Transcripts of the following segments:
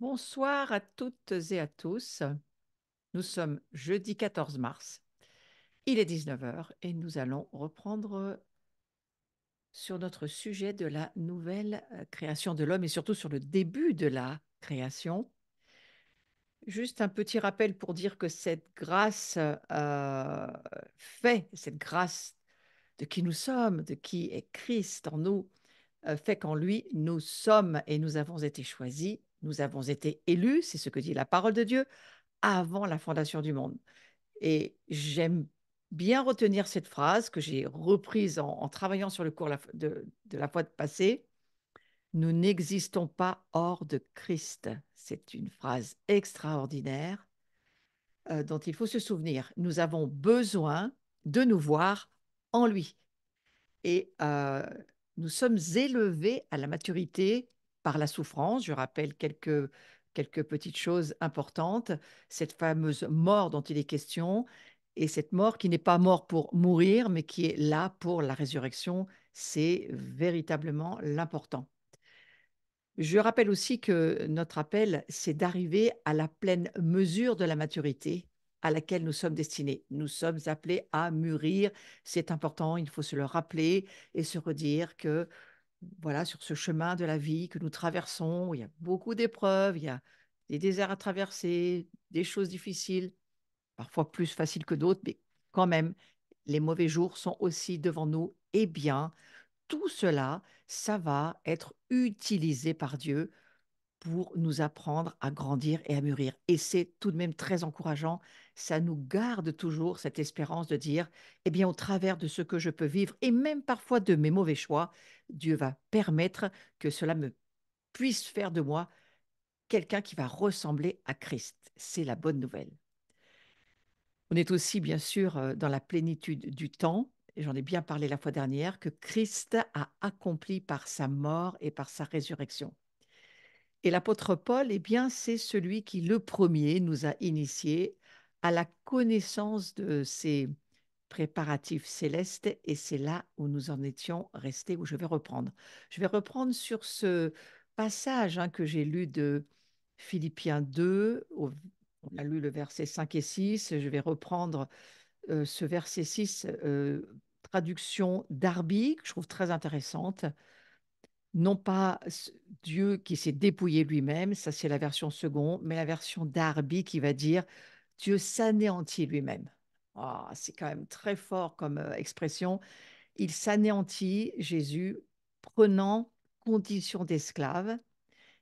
Bonsoir à toutes et à tous. Nous sommes jeudi 14 mars. Il est 19 heures et nous allons reprendre sur notre sujet de la nouvelle création de l'homme et surtout sur le début de la création. Juste un petit rappel pour dire que cette grâce cette grâce de qui nous sommes, de qui est Christ en nous, fait qu'en lui, nous sommes et nous avons été choisis, nous avons été élus, c'est ce que dit la parole de Dieu, avant la fondation du monde. Et j'aime bien retenir cette phrase que j'ai reprise en travaillant sur le cours de la fois passée. Nous n'existons pas hors de Christ. C'est une phrase extraordinaire dont il faut se souvenir. Nous avons besoin de nous voir en lui. Et nous sommes élevés à la maturité par la souffrance. Je rappelle quelques petites choses importantes. Cette fameuse mort dont il est question, et cette mort qui n'est pas mort pour mourir, mais qui est là pour la résurrection, c'est véritablement l'important. Je rappelle aussi que notre appel, c'est d'arriver à la pleine mesure de la maturité à laquelle nous sommes destinés. Nous sommes appelés à mûrir. C'est important, il faut se le rappeler et se redire que, voilà, sur ce chemin de la vie que nous traversons, il y a beaucoup d'épreuves, il y a des déserts à traverser, des choses difficiles, parfois plus faciles que d'autres, mais quand même, les mauvais jours sont aussi devant nous. Eh bien, tout cela, ça va être utilisé par Dieu pour nous apprendre à grandir et à mûrir. Et c'est tout de même très encourageant. Ça nous garde toujours cette espérance de dire, eh bien, au travers de ce que je peux vivre, et même parfois de mes mauvais choix, Dieu va permettre que cela me puisse faire de moi quelqu'un qui va ressembler à Christ. C'est la bonne nouvelle. On est aussi, bien sûr, dans la plénitude du temps, et j'en ai bien parlé la fois dernière, que Christ a accompli par sa mort et par sa résurrection. Et l'apôtre Paul, eh bien, c'est celui qui, le premier, nous a initiés à la connaissance de ces préparatifs célestes, et c'est là où nous en étions restés, où je vais reprendre. Je vais reprendre sur ce passage que j'ai lu de Philippiens 2, on a lu le verset 5 et 6, je vais reprendre ce verset 6, traduction d'Arby, que je trouve très intéressante. Non pas Dieu qui s'est dépouillé lui-même, ça c'est la version seconde, mais la version d'Arby qui va dire Dieu s'anéantit lui-même. Ah, c'est quand même très fort comme expression. Il s'anéantit, Jésus, prenant condition d'esclave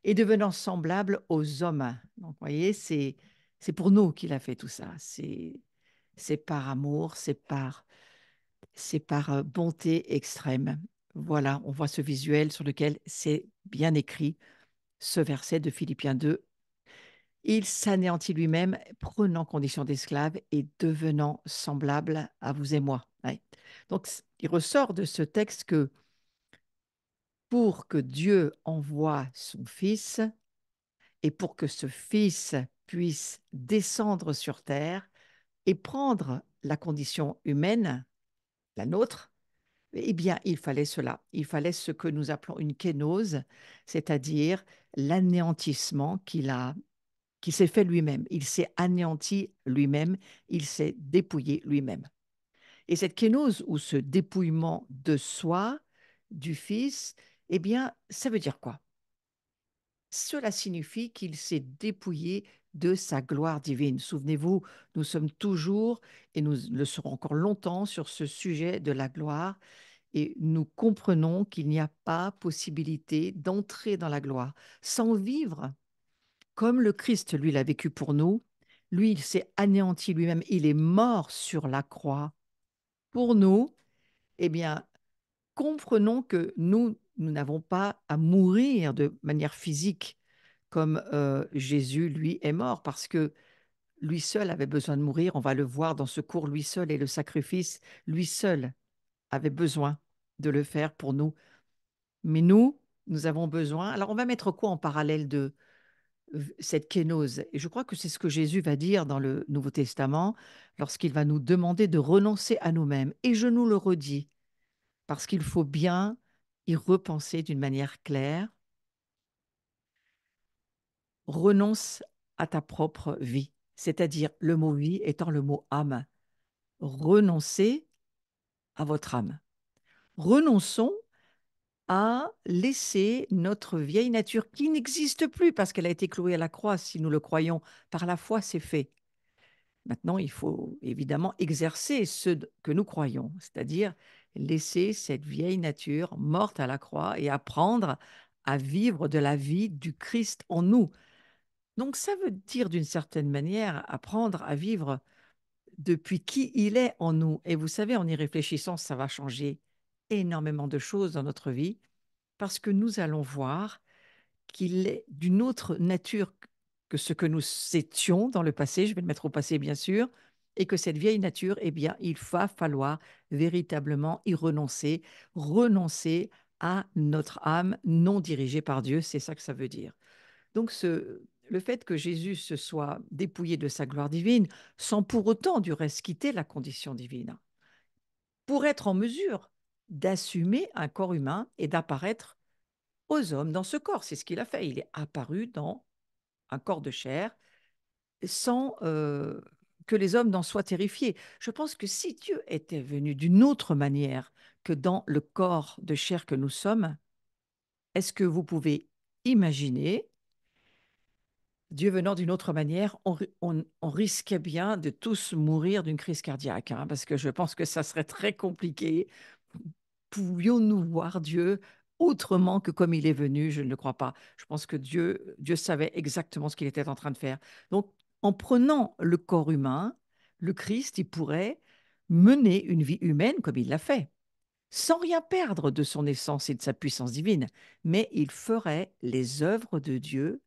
et devenant semblable aux hommes. Donc, vous voyez, c'est pour nous qu'il a fait tout ça. C'est par amour, c'est par bonté extrême. Voilà, on voit ce visuel sur lequel c'est bien écrit, ce verset de Philippiens 2. Il s'anéantit lui-même, prenant condition d'esclave et devenant semblable à vous et moi. Ouais. Donc, il ressort de ce texte que pour que Dieu envoie son Fils et pour que ce Fils puisse descendre sur terre et prendre la condition humaine, la nôtre, eh bien, il fallait cela. Il fallait ce que nous appelons une kénose, c'est-à-dire l'anéantissement qu'il s'est fait lui-même. Il s'est anéanti lui-même, il s'est dépouillé lui-même. Et cette kénose, ou ce dépouillement de soi, du Fils, eh bien, ça veut dire quoi? Cela signifie qu'il s'est dépouillé de sa gloire divine. Souvenez-vous, nous sommes toujours, et nous le serons encore longtemps, sur ce sujet de la gloire. Et nous comprenons qu'il n'y a pas possibilité d'entrer dans la gloire sans vivre comme le Christ, lui, l'a vécu pour nous. Lui, il s'est anéanti lui-même, il est mort sur la croix pour nous. Eh bien, comprenons que nous n'avons pas à mourir de manière physique comme Jésus, lui, est mort, parce que lui seul avait besoin de mourir. On va le voir dans ce cours, lui seul est le sacrifice, lui seul avait besoin de le faire pour nous. Mais nous avons besoin. Alors, on va mettre quoi en parallèle de cette kénose? Et je crois que c'est ce que Jésus va dire dans le Nouveau Testament lorsqu'il va nous demander de renoncer à nous-mêmes. Et je nous le redis, parce qu'il faut bien y repenser d'une manière claire. renonce à ta propre vie. C'est-à-dire, le mot vie étant le mot âme. Renoncez à votre âme. Renonçons à laisser notre vieille nature qui n'existe plus parce qu'elle a été clouée à la croix, si nous le croyons. Par la foi, c'est fait. Maintenant, il faut évidemment exercer que nous croyons, c'est-à-dire laisser cette vieille nature morte à la croix et apprendre à vivre de la vie du Christ en nous. Donc ça veut dire d'une certaine manière apprendre à vivre depuis qui il est en nous. Et vous savez, en y réfléchissant, ça va changer énormément de choses dans notre vie parce que nous allons voir qu'il est d'une autre nature que ce que nous étions dans le passé, je vais le mettre au passé bien sûr, et que cette vieille nature, eh bien, il va falloir véritablement y renoncer, renoncer à notre âme non dirigée par Dieu, c'est ça que ça veut dire. Donc le fait que Jésus se soit dépouillé de sa gloire divine, sans pour autant du reste quitter la condition divine, pour être en mesure d'assumer un corps humain et d'apparaître aux hommes dans ce corps. C'est ce qu'il a fait. Il est apparu dans un corps de chair sans que les hommes n'en soient terrifiés. Je pense que si Dieu était venu d'une autre manière que dans le corps de chair que nous sommes, est-ce que vous pouvez imaginer Dieu venant d'une autre manière, on risquait bien de tous mourir d'une crise cardiaque, hein, parce que je pense que ça serait très compliqué. Pouvions-nous voir Dieu autrement que comme il est venu? Je ne le crois pas. Je pense que Dieu savait exactement ce qu'il était en train de faire. Donc, en prenant le corps humain, le Christ, il pourrait mener une vie humaine comme il l'a fait, sans rien perdre de son essence et de sa puissance divine, mais il ferait les œuvres de Dieu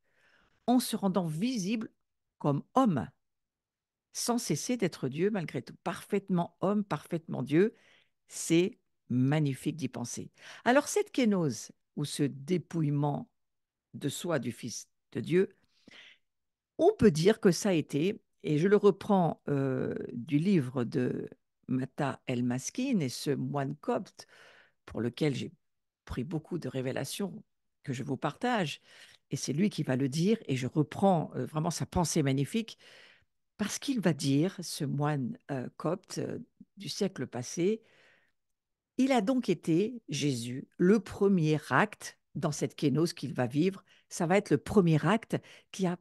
en se rendant visible comme homme, sans cesser d'être Dieu malgré tout, parfaitement homme, parfaitement Dieu. C'est magnifique d'y penser. Alors cette kénose, ou ce dépouillement de soi du Fils de Dieu, on peut dire que ça a été, et je le reprends du livre de Mata El-Maskin et ce moine copte pour lequel j'ai pris beaucoup de révélations que je vous partage, et c'est lui qui va le dire, et je reprends vraiment sa pensée magnifique, parce qu'il va dire, ce moine copte du siècle passé, il a donc été, Jésus, le premier acte dans cette kénose qu'il va vivre. Ça va être le premier acte qui a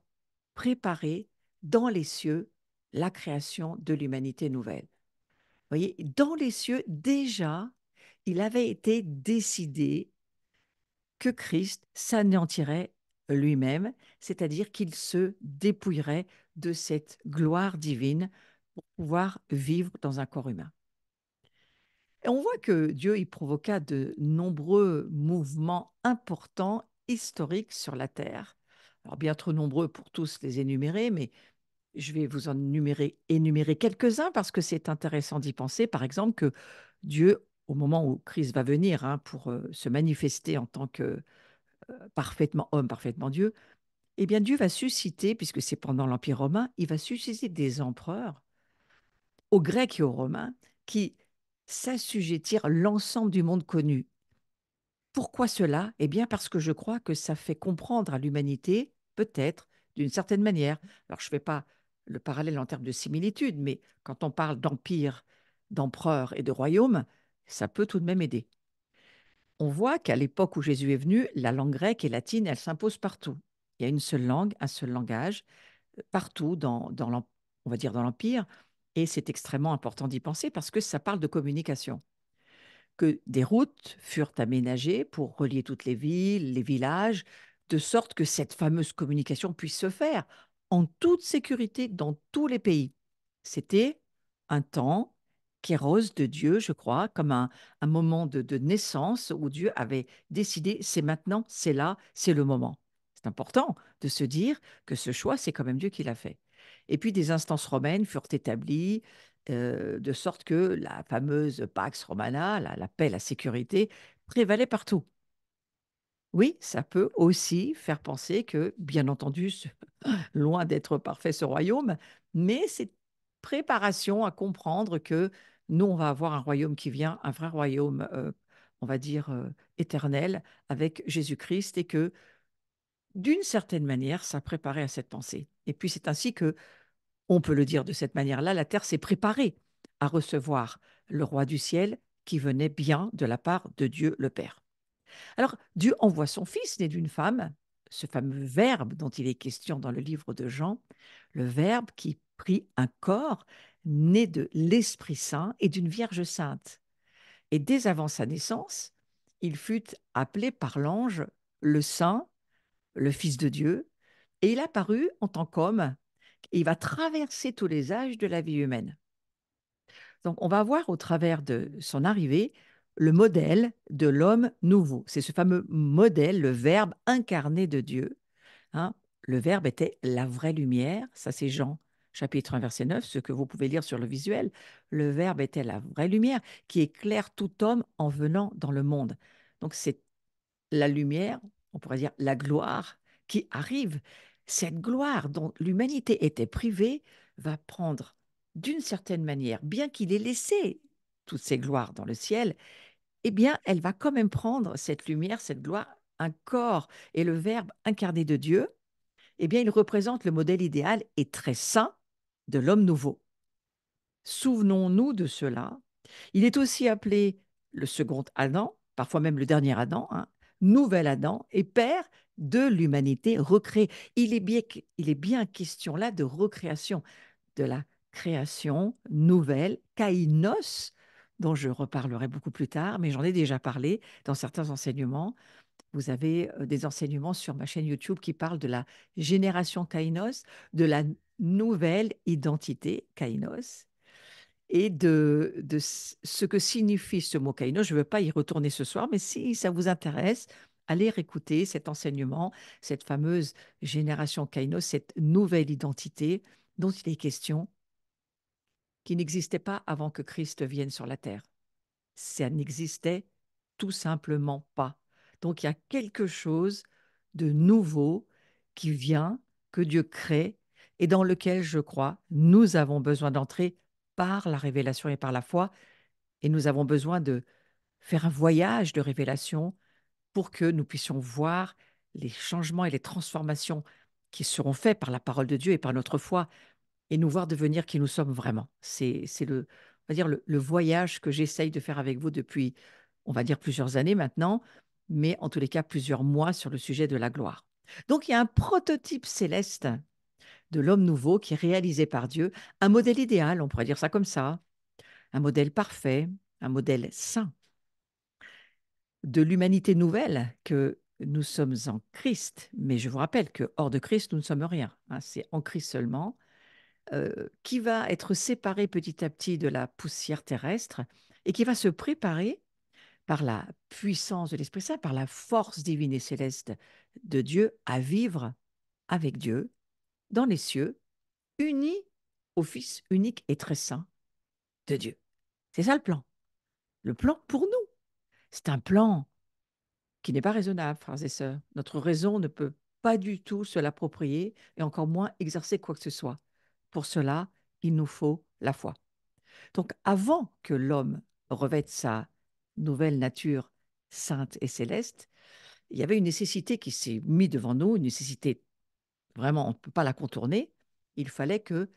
préparé dans les cieux la création de l'humanité nouvelle. Vous voyez, dans les cieux, déjà, il avait été décidé que Christ s'anéantirait lui-même, c'est-à-dire qu'il se dépouillerait de cette gloire divine pour pouvoir vivre dans un corps humain. Et on voit que Dieu y provoqua de nombreux mouvements importants, historiques sur la terre. Alors bien trop nombreux pour tous les énumérer, mais je vais vous en énumérer quelques-uns parce que c'est intéressant d'y penser. Par exemple, que Dieu, au moment où Christ va venir hein, pour se manifester en tant que parfaitement homme, parfaitement Dieu, eh bien Dieu va susciter, puisque c'est pendant l'Empire romain, il va susciter des empereurs aux Grecs et aux Romains qui s'assujettirent l'ensemble du monde connu. Pourquoi cela? Eh bien parce que je crois que ça fait comprendre à l'humanité, peut-être, d'une certaine manière. Alors je ne fais pas le parallèle en termes de similitude, mais quand on parle d'empire, d'empereur et de royaume, ça peut tout de même aider. On voit qu'à l'époque où Jésus est venu, la langue grecque et latine, elle s'impose partout. Il y a une seule langue, un seul langage, partout on va dire dans l'Empire, et c'est extrêmement important d'y penser parce que ça parle de communication. Que des routes furent aménagées pour relier toutes les villes, les villages, de sorte que cette fameuse communication puisse se faire en toute sécurité dans tous les pays. C'était un temps kéros de Dieu, je crois, comme un moment de naissance où Dieu avait décidé, c'est maintenant, c'est là, c'est le moment. C'est important de se dire que ce choix, c'est quand même Dieu qui l'a fait. Et puis des instances romaines furent établies, de sorte que la fameuse Pax Romana, la paix, la sécurité, prévalait partout. Oui, ça peut aussi faire penser que, bien entendu, loin d'être parfait ce royaume, mais c'est préparation à comprendre que nous, on va avoir un royaume qui vient, un vrai royaume, on va dire, éternel, avec Jésus-Christ, et que d'une certaine manière, ça préparait à cette pensée. Et puis c'est ainsi que, on peut le dire de cette manière-là, la terre s'est préparée à recevoir le roi du ciel qui venait bien de la part de Dieu le Père. Alors, Dieu envoie son fils né d'une femme, ce fameux verbe dont il est question dans le livre de Jean, le verbe qui prit un corps né de l'Esprit Saint et d'une Vierge sainte. Et dès avant sa naissance, il fut appelé par l'ange le Saint, le Fils de Dieu, et il apparut en tant qu'homme. Il va traverser tous les âges de la vie humaine. Donc, on va voir au travers de son arrivée le modèle de l'homme nouveau. C'est ce fameux modèle, le Verbe incarné de Dieu, hein. Le Verbe était la vraie lumière. Ça, c'est Jean chapitre 1, verset 9, ce que vous pouvez lire sur le visuel. Le Verbe était la vraie lumière qui éclaire tout homme en venant dans le monde. Donc, c'est la lumière, on pourrait dire la gloire qui arrive. Cette gloire dont l'humanité était privée va prendre d'une certaine manière, bien qu'il ait laissé toutes ces gloires dans le ciel, eh bien, elle va quand même prendre cette lumière, cette gloire, un corps. Et le Verbe incarné de Dieu, eh bien, il représente le modèle idéal et très saint de l'homme nouveau. Souvenons-nous de cela. Il est aussi appelé le second Adam, parfois même le dernier Adam, hein, nouvel Adam et père de l'humanité recréée. Il est bien question là de recréation, de la création nouvelle, kainos, dont je reparlerai beaucoup plus tard, mais j'en ai déjà parlé dans certains enseignements. Vous avez des enseignements sur ma chaîne YouTube qui parlent de la génération kainos, de la nouvelle identité kainos et de ce que signifie ce mot kainos. Je ne veux pas y retourner ce soir, mais si ça vous intéresse, allez réécouter cet enseignement, cette fameuse génération kainos, cette nouvelle identité dont il est question, qui n'existait pas avant que Christ vienne sur la terre. Ça n'existait tout simplement pas. Donc il y a quelque chose de nouveau qui vient, que Dieu crée, et dans lequel, je crois, nous avons besoin d'entrer par la révélation et par la foi, et nous avons besoin de faire un voyage de révélation pour que nous puissions voir les changements et les transformations qui seront faits par la parole de Dieu et par notre foi, et nous voir devenir qui nous sommes vraiment. C'est on va dire le voyage que j'essaye de faire avec vous depuis, on va dire, plusieurs années maintenant, mais en tous les cas plusieurs mois sur le sujet de la gloire. Donc il y a un prototype céleste de l'homme nouveau qui est réalisé par Dieu, un modèle idéal, on pourrait dire ça comme ça, un modèle parfait, un modèle saint de l'humanité nouvelle que nous sommes en Christ. Mais je vous rappelle que hors de Christ, nous ne sommes rien, hein, c'est en Christ seulement, qui va être séparé petit à petit de la poussière terrestre et qui va se préparer par la puissance de l'Esprit Saint, par la force divine et céleste de Dieu, à vivre avec Dieu dans les cieux, unis au Fils unique et très saint de Dieu. C'est ça le plan. Le plan pour nous. C'est un plan qui n'est pas raisonnable, frères et sœurs. Notre raison ne peut pas du tout se l'approprier et encore moins exercer quoi que ce soit. Pour cela, il nous faut la foi. Donc, avant que l'homme revête sa nouvelle nature sainte et céleste, il y avait une nécessité qui s'est mise devant nous, une nécessité vraiment, on ne peut pas la contourner. Il fallait que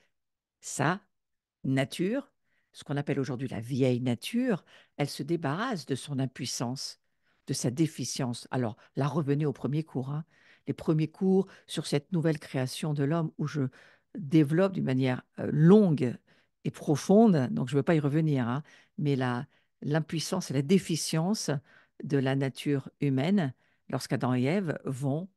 sa nature, ce qu'on appelle aujourd'hui la vieille nature, elle se débarrasse de son impuissance, de sa déficience. Alors, là, revenez au premier cours, hein. Les premiers cours sur cette nouvelle création de l'homme où je développe d'une manière longue et profonde, donc je ne veux pas y revenir, hein, mais l'impuissance et la déficience de la nature humaine lorsqu'Adam et Ève vont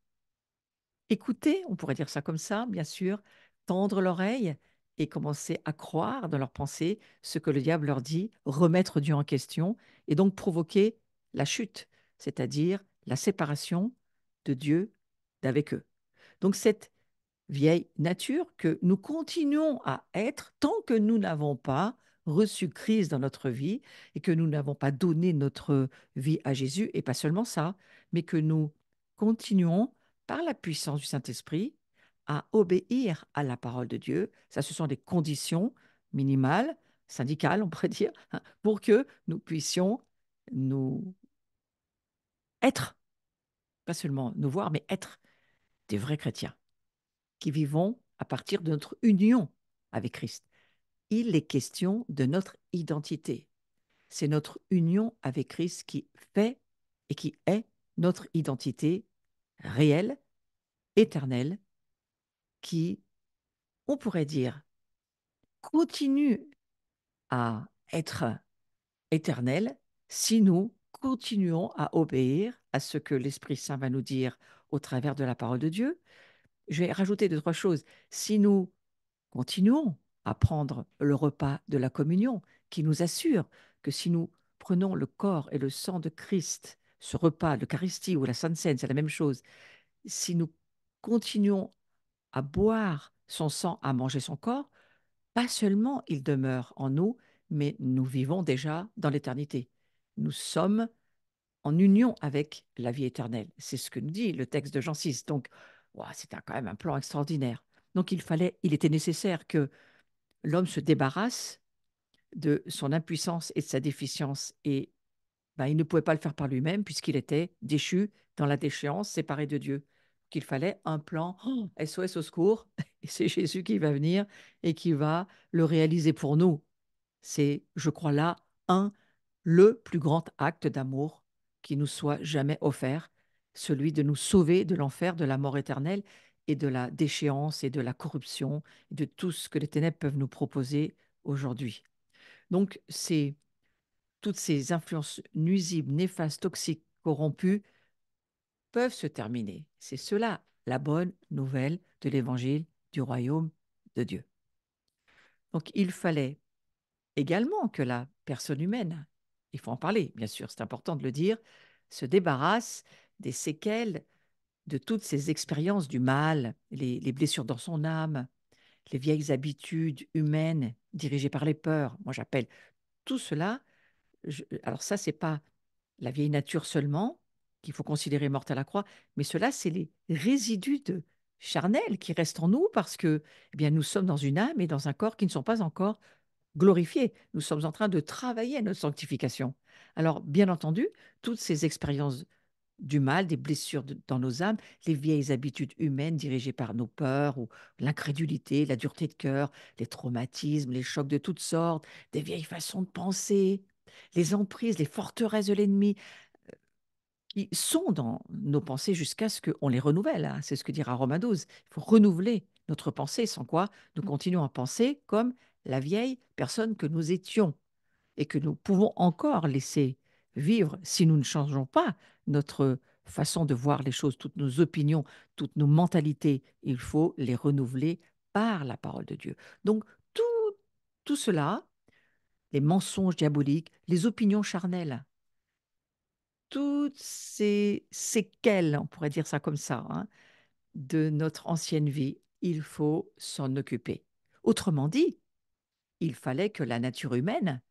écouter, on pourrait dire ça comme ça, bien sûr, tendre l'oreille et commencer à croire dans leurs pensées ce que le diable leur dit, remettre Dieu en question et donc provoquer la chute, c'est-à-dire la séparation de Dieu d'avec eux. Donc cette vieille nature que nous continuons à être tant que nous n'avons pas reçu Christ dans notre vie et que nous n'avons pas donné notre vie à Jésus, et pas seulement ça, mais que nous continuons par la puissance du Saint-Esprit à obéir à la parole de Dieu. Ça, ce sont des conditions minimales, syndicales, on pourrait dire, hein, pour que nous puissions nous être, pas seulement nous voir, mais être des vrais chrétiens, qui vivons à partir de notre union avec Christ. Il est question de notre identité. C'est notre union avec Christ qui fait et qui est notre identité réelle, éternelle, qui, on pourrait dire, continue à être éternelle si nous continuons à obéir à ce que l'Esprit Saint va nous dire au travers de la parole de Dieu. Je vais rajouter deux, trois choses. Si nous continuons à prendre le repas de la communion, qui nous assure que si nous prenons le corps et le sang de Christ, ce repas, l'Eucharistie ou la Sainte Seine, c'est la même chose, si nous continuons à boire son sang, à manger son corps, pas seulement il demeure en nous, mais nous vivons déjà dans l'éternité. Nous sommes en union avec la vie éternelle. C'est ce que nous dit le texte de Jean 6. Donc, ouah, c'est quand même un plan extraordinaire. Donc, il était nécessaire que l'homme se débarrasse de son impuissance et de sa déficience. Et ben, il ne pouvait pas le faire par lui-même puisqu'il était déchu dans la déchéance, séparé de Dieu. Qu'il fallait un plan SOS au secours. Et c'est Jésus qui va venir et qui va le réaliser pour nous. C'est, je crois là, le plus grand acte d'amour qui nous soit jamais offert, celui de nous sauver de l'enfer, de la mort éternelle et de la déchéance et de la corruption, et de tout ce que les ténèbres peuvent nous proposer aujourd'hui. Donc, toutes ces influences nuisibles, néfastes, toxiques, corrompues peuvent se terminer. C'est cela la bonne nouvelle de l'évangile du royaume de Dieu. Donc, il fallait également que la personne humaine, il faut en parler, bien sûr, c'est important de le dire, se débarrasse des séquelles de toutes ces expériences du mal, les blessures dans son âme, les vieilles habitudes humaines dirigées par les peurs. Moi, j'appelle tout cela, alors ça, c'est pas la vieille nature seulement, qu'il faut considérer morte à la croix, mais cela, c'est les résidus de charnels qui restent en nous parce que eh bien, nous sommes dans une âme et dans un corps qui ne sont pas encore glorifiés. Nous sommes en train de travailler à notre sanctification. Alors, bien entendu, toutes ces expériences du mal, des blessures dans nos âmes, les vieilles habitudes humaines dirigées par nos peurs ou l'incrédulité, la dureté de cœur, les traumatismes, les chocs de toutes sortes, des vieilles façons de penser, les emprises, les forteresses de l'ennemi qui sont dans nos pensées jusqu'à ce qu'on les renouvelle, hein. C'est ce que dira Romain 12. Il faut renouveler notre pensée, sans quoi nous continuons à penser comme la vieille personne que nous étions et que nous pouvons encore laisser vivre si nous ne changeons pas notre façon de voir les choses, toutes nos opinions, toutes nos mentalités. Il faut les renouveler par la parole de Dieu. Donc, tout, tout cela, les mensonges diaboliques, les opinions charnelles, toutes ces séquelles, on pourrait dire ça comme ça, hein, de notre ancienne vie, il faut s'en occuper. Autrement dit, il fallait que la nature humaine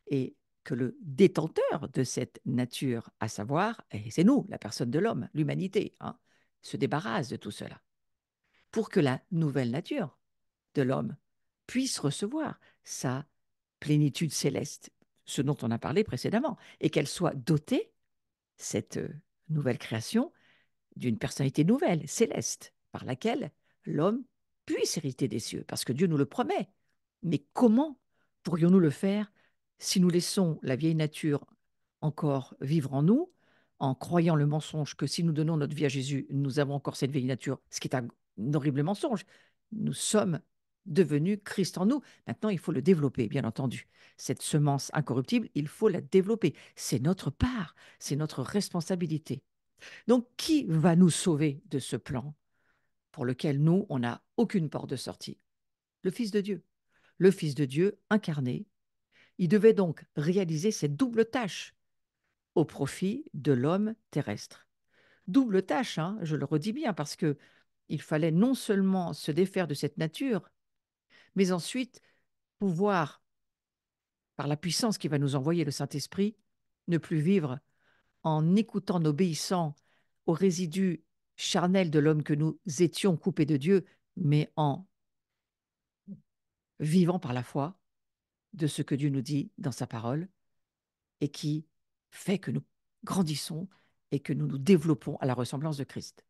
et que le détenteur de cette nature, à savoir, et c'est nous, la personne de l'homme, l'humanité, hein, se débarrasse de tout cela, pour que la nouvelle nature de l'homme puisse recevoir sa plénitude céleste, ce dont on a parlé précédemment, et qu'elle soit dotée, cette nouvelle création, d'une personnalité nouvelle, céleste, par laquelle l'homme puisse hériter des cieux, parce que Dieu nous le promet. Mais comment pourrions-nous le faire si nous laissons la vieille nature encore vivre en nous, en croyant le mensonge que si nous donnons notre vie à Jésus, nous avons encore cette vieille nature, ce qui est un horrible mensonge. Nous sommes devenus Christ en nous. Maintenant, il faut le développer, bien entendu. Cette semence incorruptible, il faut la développer. C'est notre part, c'est notre responsabilité. Donc, qui va nous sauver de ce plan pour lequel nous, on n'a aucune porte de sortie? Le Fils de Dieu. Le Fils de Dieu incarné. Il devait donc réaliser cette double tâche au profit de l'homme terrestre. Double tâche, hein, je le redis bien, parce que il fallait non seulement se défaire de cette nature, mais ensuite pouvoir, par la puissance qui va nous envoyer le Saint-Esprit, ne plus vivre en écoutant, en obéissant aux résidus charnels de l'homme que nous étions coupés de Dieu, mais en vivant par la foi de ce que Dieu nous dit dans sa parole et qui fait que nous grandissons et que nous nous développons à la ressemblance de Christ.